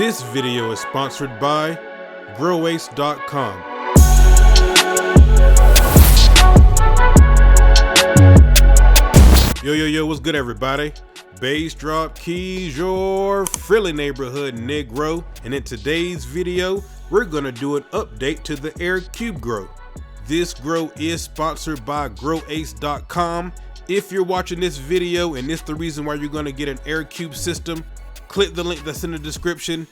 This video is sponsored by growace.com. Yo, what's good everybody? Bass drop keys, your friendly neighborhood Negro. And in today's video, we're gonna do an update to the AirCube grow. This grow is sponsored by growace.com. If you're watching this video and it's the reason why you're gonna get an AirCube system, click the link that's in the description.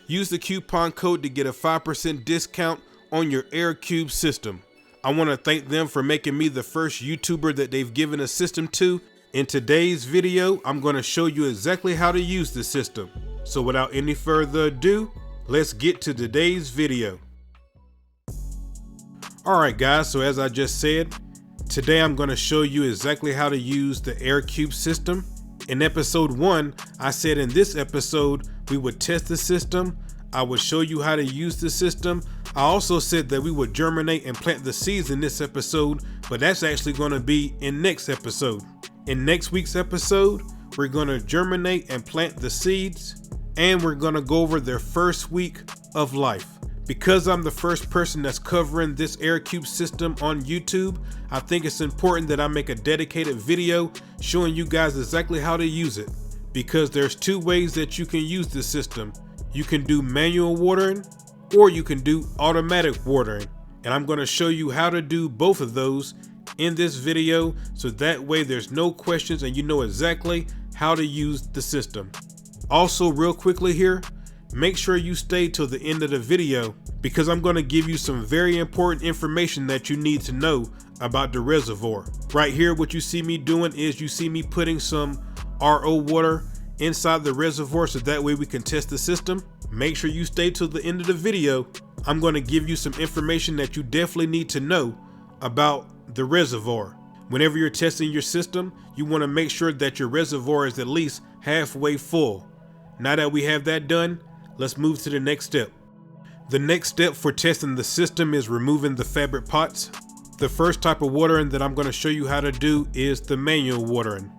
Use the coupon code to get a 5% discount on your AirCube system. I want to thank them for making me the first YouTuber that they've given a system to. In today's video, I'm going to show you exactly how to use the system. So without any further ado, let's get to today's video. Alright guys, so as I just said, today I'm going to show you exactly how to use the AirCube system. In episode 1, I said in this episode we would test the system, I would show you how to use the system. I also said that we would germinate and plant the seeds in this episode, but that's actually going to be in next episode. In next week's episode, we're going to germinate and plant the seeds, and we're going to go over their first week of life. Because I'm the first person that's covering this AirCube system on YouTube, I think it's important that I make a dedicated video showing you guys exactly how to use it. Because there's two ways that you can use this system. You can do manual watering or you can do automatic watering. And I'm going to show you how to do both of those in this video, so that way there's no questions and you know exactly how to use the system. Also, real quickly here, make sure you stay till the end of the video because I'm going to give you some very important information that you need to know about the reservoir. Right here, what you see me doing is you see me putting some RO water inside the reservoir so that way we can test the system. Make sure you stay till the end of the video. I'm going to give you some information that you definitely need to know about the reservoir. Whenever you're testing your system, you want to make sure that your reservoir is at least halfway full. Now that we have that done, let's move to the next step. The next step for testing the system is removing the fabric pots. The first type of watering that I'm going to show you how to do is the manual watering.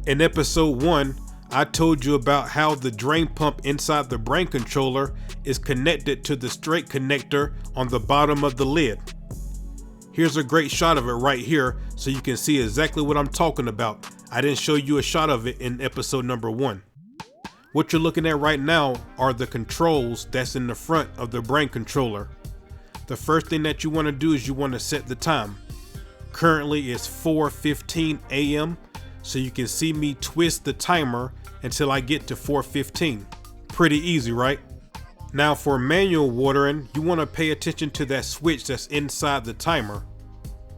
In episode 1, I told you about how the drain pump inside the brain controller is connected to the straight connector on the bottom of the lid. Here's a great shot of it right here so you can see exactly what I'm talking about. I didn't show you a shot of it in episode number 1. What you're looking at right now are the controls that's in the front of the brain controller. The first thing that you want to do is you want to set the time. Currently it's 4:15 a.m. so you can see me twist the timer until I get to 4:15. Pretty easy, right? Now for manual watering, you want to pay attention to that switch that's inside the timer.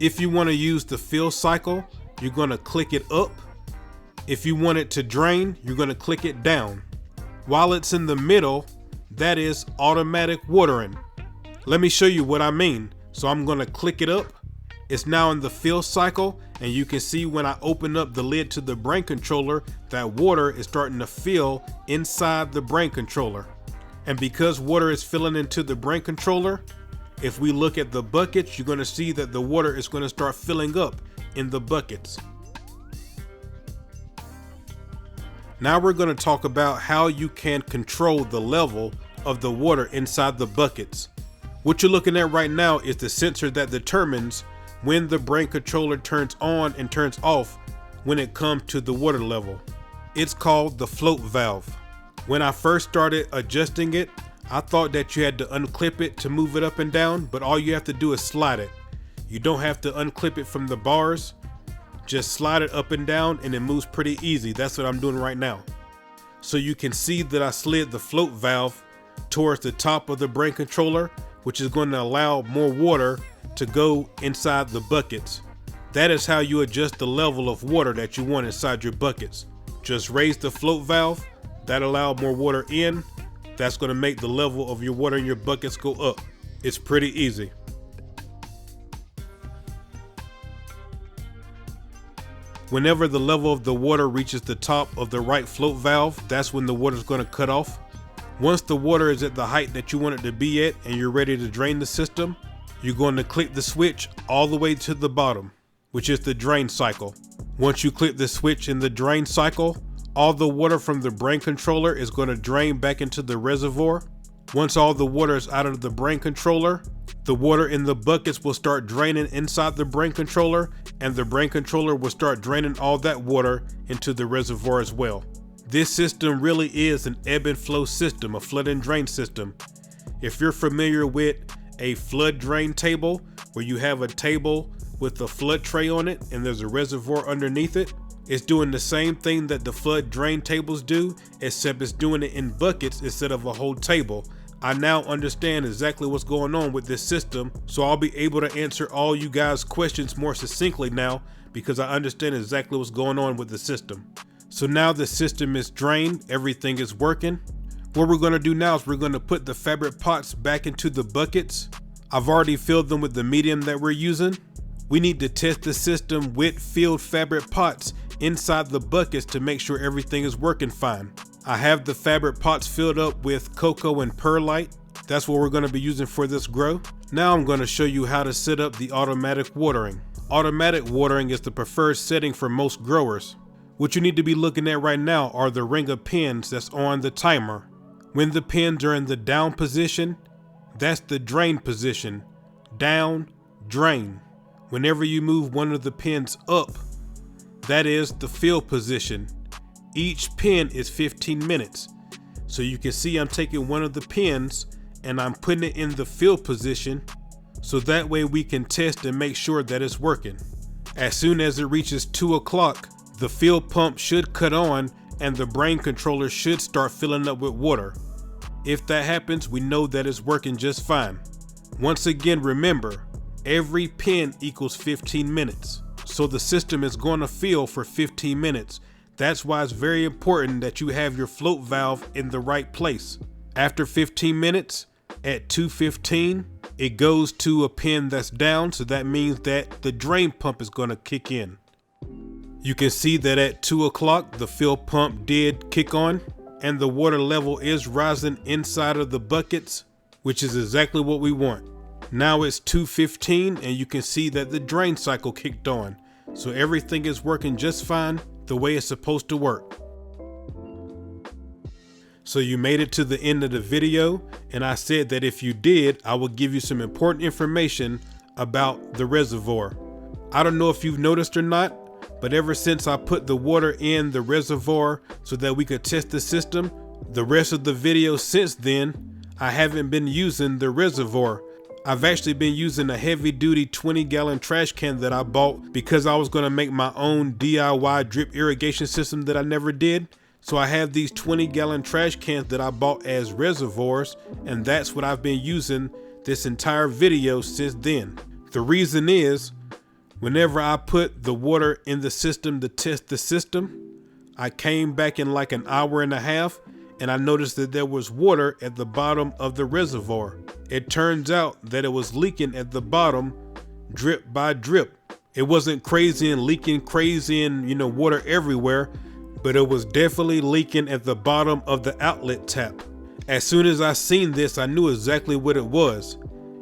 If you want to use the fill cycle, you're going to click it up. If you want it to drain, you're going to click it down. While it's in the middle, that is automatic watering. Let me show you what I mean. So I'm going to click it up. It's now in the fill cycle, and you can see when I open up the lid to the brain controller, that water is starting to fill inside the brain controller. And because water is filling into the brain controller, if we look at the buckets, you're going to see that the water is going to start filling up in the buckets. Now we're going to talk about how you can control the level of the water inside the buckets. What you're looking at right now is the sensor that determines when the brain controller turns on and turns off when it comes to the water level. It's called the float valve. When I first started adjusting it, I thought that you had to unclip it to move it up and down, but all you have to do is slide it. You don't have to unclip it from the bars. Just slide it up and down and it moves pretty easy. That's what I'm doing right now. So you can see that I slid the float valve towards the top of the brain controller, which is going to allow more water to go inside the buckets. That is how you adjust the level of water that you want inside your buckets. Just raise the float valve, that allows more water in. That's going to make the level of your water in your buckets go up. It's pretty easy. Whenever the level of the water reaches the top of the right float valve, that's when the water is going to cut off. Once the water is at the height that you want it to be at and you're ready to drain the system, you're going to click the switch all the way to the bottom, which is the drain cycle. Once you click the switch in the drain cycle, all the water from the brain controller is going to drain back into the reservoir. Once all the water is out of the brain controller, the water in the buckets will start draining inside the brain controller, and the brain controller will start draining all that water into the reservoir as well. This system really is an ebb and flow system, a flood and drain system. If you're familiar with a flood drain table, where you have a table with a flood tray on it and there's a reservoir underneath it, it's doing the same thing that the flood drain tables do, except it's doing it in buckets instead of a whole table. I now understand exactly what's going on with this system, so I'll be able to answer all you guys' questions more succinctly now, because I understand exactly what's going on with the system. So now the system is drained, everything is working. What we're going to do now is we're going to put the fabric pots back into the buckets. I've already filled them with the medium that we're using. We need to test the system with filled fabric pots inside the buckets to make sure everything is working fine. I have the fabric pots filled up with cocoa and perlite. That's what we're going to be using for this grow. Now I'm going to show you how to set up the automatic watering. Automatic watering is the preferred setting for most growers. What you need to be looking at right now are the ring of pins that's on the timer. When the pins are in the down position, that's the drain position. Down, drain. Whenever you move one of the pins up, that is the fill position. Each pin is 15 minutes. So you can see I'm taking one of the pins and I'm putting it in the fill position, so that way we can test and make sure that it's working. As soon as it reaches 2 o'clock, the fill pump should cut on and the brain controller should start filling up with water. If that happens, we know that it's working just fine. Once again, remember, every pin equals 15 minutes. So the system is going to fill for 15 minutes. That's why it's very important that you have your float valve in the right place. After 15 minutes, at 2:15, it goes to a pin that's down, so that means that the drain pump is going to kick in. You can see that at 2 o'clock, the fill pump did kick on, and the water level is rising inside of the buckets, which is exactly what we want. Now it's 2:15, and you can see that the drain cycle kicked on. So everything is working just fine the way it's supposed to work. So you made it to the end of the video, and I said that if you did, I will give you some important information about the reservoir. I don't know if you've noticed or not, but ever since I put the water in the reservoir so that we could test the system, the rest of the video since then, I haven't been using the reservoir. I've actually been using a heavy duty 20-gallon trash can that I bought because I was going to make my own DIY drip irrigation system that I never did. So I have these 20-gallon trash cans that I bought as reservoirs, and that's what I've been using this entire video since then. The reason is, whenever I put the water in the system to test the system, I came back in like an hour and a half and I noticed that there was water at the bottom of the reservoir. It turns out that it was leaking at the bottom, drip by drip. It wasn't crazy and leaking crazy and water everywhere, but it was definitely leaking at the bottom of the outlet tap. As soon as I seen this, I knew exactly what it was.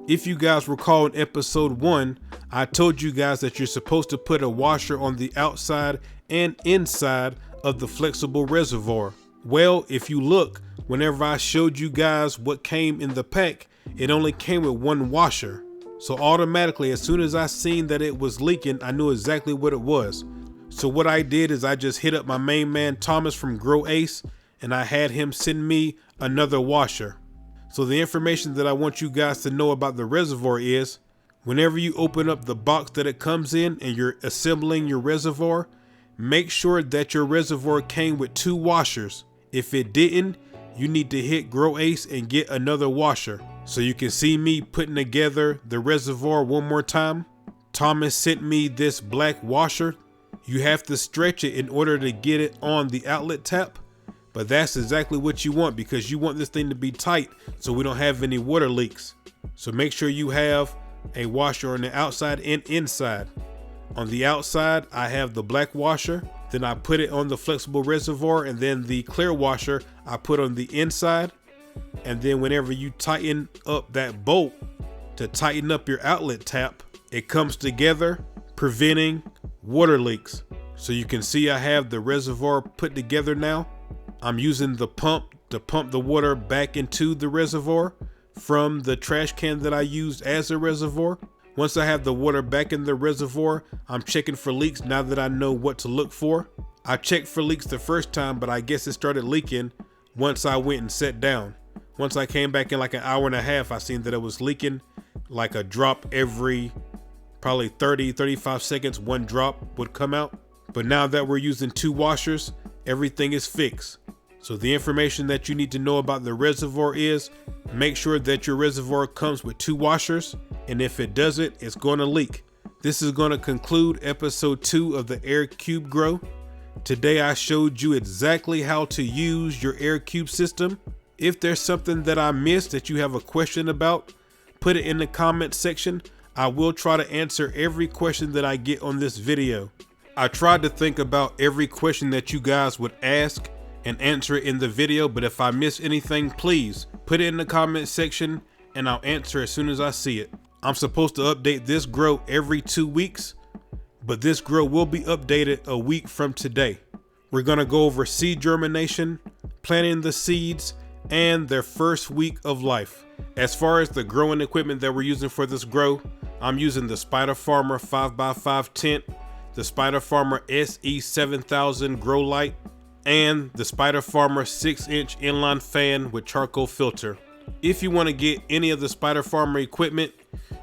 If you guys recall in episode 1, I told you guys that you're supposed to put a washer on the outside and inside of the flexible reservoir. Well, if you look, whenever I showed you guys what came in the pack, it only came with one washer. So automatically, as soon as I seen that it was leaking, I knew exactly what it was. So what I did is I just hit up my main man Thomas from growace, and I had him send me another washer. So the information that I want you guys to know about the reservoir is, whenever you open up the box that it comes in and you're assembling your reservoir, make sure that your reservoir came with 2 washers. If it didn't, you need to hit growace and get another washer. So you can see me putting together the reservoir one more time. Thomas sent me this black washer. You have to stretch it in order to get it on the outlet tap, but that's exactly what you want because you want this thing to be tight so we don't have any water leaks. So make sure you have a washer on the outside and inside. On the outside, I have the black washer, then I put it on the flexible reservoir, and then the clear washer I put on the inside. And then whenever you tighten up that bolt to tighten up your outlet tap, it comes together, preventing water leaks. So you can see I have the reservoir put together now. I'm using the pump to pump the water back into the reservoir from the trash can that I used as a reservoir. Once I have the water back in the reservoir, I'm checking for leaks now that I know what to look for. I checked for leaks the first time, but I guess it started leaking once I went and sat down. Once I came back in like an hour and a half, I seen that it was leaking like a drop every probably 35 seconds, one drop would come out. But now that we're using 2 washers, everything is fixed. So the information that you need to know about the reservoir is make sure that your reservoir comes with 2 washers. And if it doesn't, it's going to leak. This is going to conclude episode 2 of the AirCube Grow. Today I showed you exactly how to use your AirCube system. If there's something that I missed that you have a question about, put it in the comment section. I will try to answer every question that I get on this video. I tried to think about every question that you guys would ask and answer it in the video, but if I miss anything, please put it in the comment section and I'll answer as soon as I see it. I'm supposed to update this grow every 2 weeks, but this grow will be updated a week from today. We're gonna go over seed germination, planting the seeds, and their first week of life. As far as the growing equipment that we're using for this grow, I'm using the Spider Farmer 5x5 tent, the Spider Farmer SE7000 grow light, and the Spider Farmer 6-inch inline fan with charcoal filter. If you want to get any of the Spider Farmer equipment,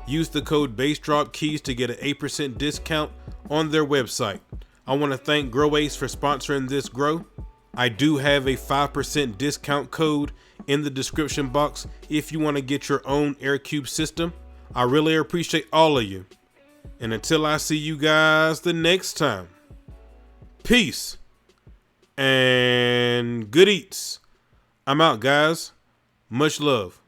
use the code BASSDROPKEYS to get an 8% discount on their website. I want to thank growace for sponsoring this grow. I do have a 5% discount code in the description box if you want to get your own AirCube system. I really appreciate all of you. And until I see you guys the next time, peace and good eats. I'm out, guys. Much love.